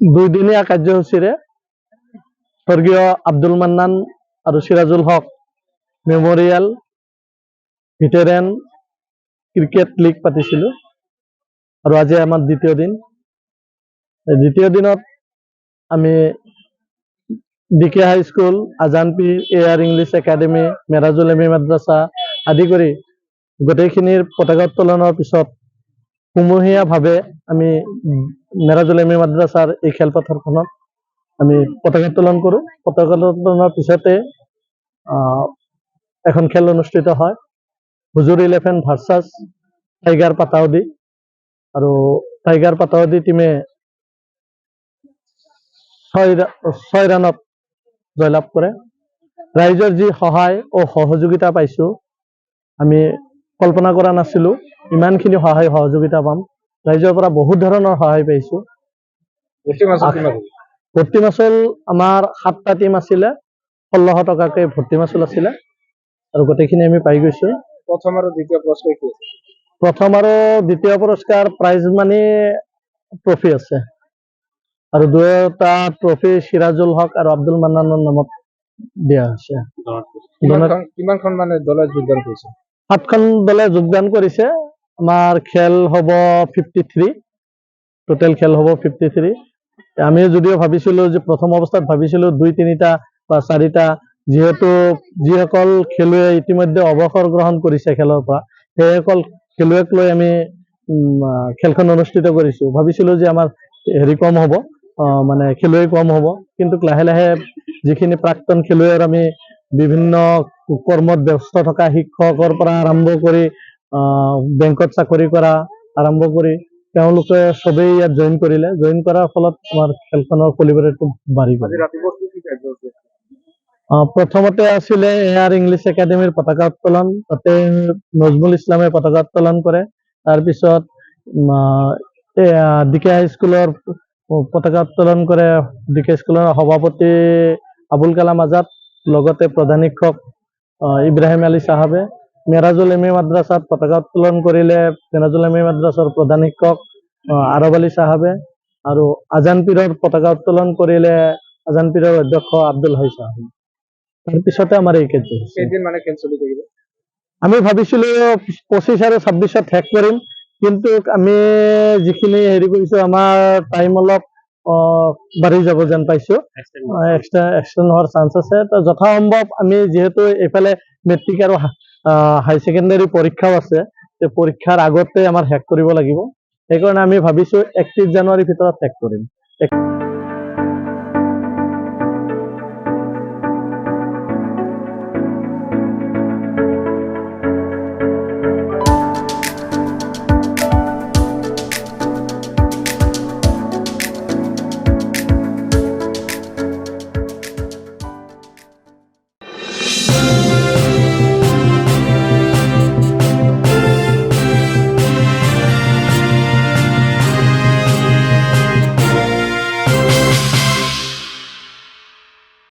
দুইদিনীয়া কাৰ্যসূচীৰে স্বৰ্গীয় আব্দুল মান্নান আৰু Sirajul Haque memorial veteran cricket league পাতিছিলোঁ আৰু আজি আমাৰ দ্বিতীয় দিন। দ্বিতীয় দিনত আমি DK high school, Ajanpir, air English academy, Merajul এমি মাদ্ৰাছা আদি কৰি গোটেইখিনিৰ পতাকা উত্তোলনৰ পিছত সমূহীয়াভাৱে আমি মেৰাজুল এমি মাদ্ৰাছাৰ এই খেলপথাৰখনত আমি পতাকা উত্তোলন কৰোঁ। পতাকা উত্তোলনৰ পিছতে এখন খেল অনুষ্ঠিত হয়, হুজুৰ 11 ভাৰ্চাছ টাইগাৰ পাটাউদি, আৰু টাইগাৰ পাটাউদি টিমে 6 ৰানত জয়লাভ কৰে। ৰাইজৰ যি সহায় ও সহযোগিতা পাইছোঁ, আমি কল্পনা কৰা নাছিলোঁ ইমানখিনি সহায় সহযোগিতা পাম। ৰাইজৰ পৰা বহুত ধৰণৰ সহায় পাইছোঁ। ভৰ্তি মাচুল আমাৰ 7টা টিম আছিলে, 1600 টকাকৈ ভৰ্তি মাচুল আছিলে আৰু গোটেইখিনি আমি পাই গৈছোঁ। প্ৰথম আৰু দ্বিতীয় পুৰস্কাৰ কি আছে? প্ৰথম আৰু দ্বিতীয় পুৰস্কাৰ প্ৰাইজ মানি ট্ৰফি আছে আৰু দুয়োটা ট্ৰফি সিৰাজুল হক আৰু আব্দুল মান্নানৰ নামত দিয়া হৈছে। কিমানখন মানে দলে যোগদান কৰিছে? 7খন দলে যোগদান কৰিছে। আমাৰ খেল হ'ব 53, টোটেল খেল হ'ব 53। আমি যদিও ভাবিছিলোঁ যে প্ৰথম অৱস্থাত ভাবিছিলোঁ 2-3টা বা 4টা, যিহেতু যিসকল খেলুৱৈ ইতিমধ্যে অৱসৰ গ্ৰহণ কৰিছে খেলৰ পৰা, সেইসকল খেলুৱৈক লৈ আমি খেলখন অনুষ্ঠিত কৰিছোঁ। ভাবিছিলোঁ যে আমাৰ কম হ'ব, মানে খেলুৱৈ কম হ'ব, কিন্তু লাহে লাহে যিখিনি প্ৰাক্তন খেলুৱৈৰ আমি বিভিন্ন কৰ্মত ব্যস্ত থকা শিক্ষকৰ পৰা আৰম্ভ কৰি বেংকত চাকৰি কৰা আৰম্ভ কৰি তেওঁলোকে সবেই ইয়াত জইন কৰিলে। জইন কৰাৰ ফলত আমাৰ খেলখনৰ কলিবৰেটো বাঢ়ি গ'ল। প্ৰথমতে আছিলে এয়াৰ ইংলিছ একাডেমীৰ পতাকা উত্তোলন, তাতে নজমুল ইছলামে পতাকা উত্তোলন কৰে। তাৰপিছত ডিকে হাই স্কুলৰ পতাকা উত্তোলন কৰে ডিকে স্কুলৰ সভাপতি আবুল কালাম আজাদ, লগতে প্ৰধান শিক্ষক ইব্ৰাহিম আলী চাহাবে। মেৰাজুল এমি মাদ্ৰাছাত পতাকা উত্তোলন কৰিলে মেৰাজুল এমি মাদ্ৰাছাৰ প্ৰধান শিক্ষক আৰব আলী চাহাবে, আৰু আজানপীৰৰ পতাকা উত্তোলন কৰিলে আজানপীৰৰ অধ্যক্ষ আব্দুল হাই চাহাবে। তাৰপিছতে আমাৰ এই কাৰ্যসূচী। আমি ভাবিছিলোঁ 25 আৰু 26ত শেষ কৰিম, কিন্তু আমি যিখিনি কৰিছোঁ আমাৰ টাইম অলপ বাঢ়ি যাব যেন পাইছোঁ, এক্সটেণ্ড হোৱাৰ চান্স আছে। তো যথাসম্ভৱ আমি যিহেতু এইফালে মেট্ৰিক আৰু হাই ছেকেণ্ডাৰী পৰীক্ষাও আছে, পৰীক্ষাৰ আগতে আমাৰ শেষ কৰিব লাগিব। সেইকাৰণে আমি ভাবিছোঁ 31 জানুৱাৰীৰ ভিতৰত শেষ কৰিম।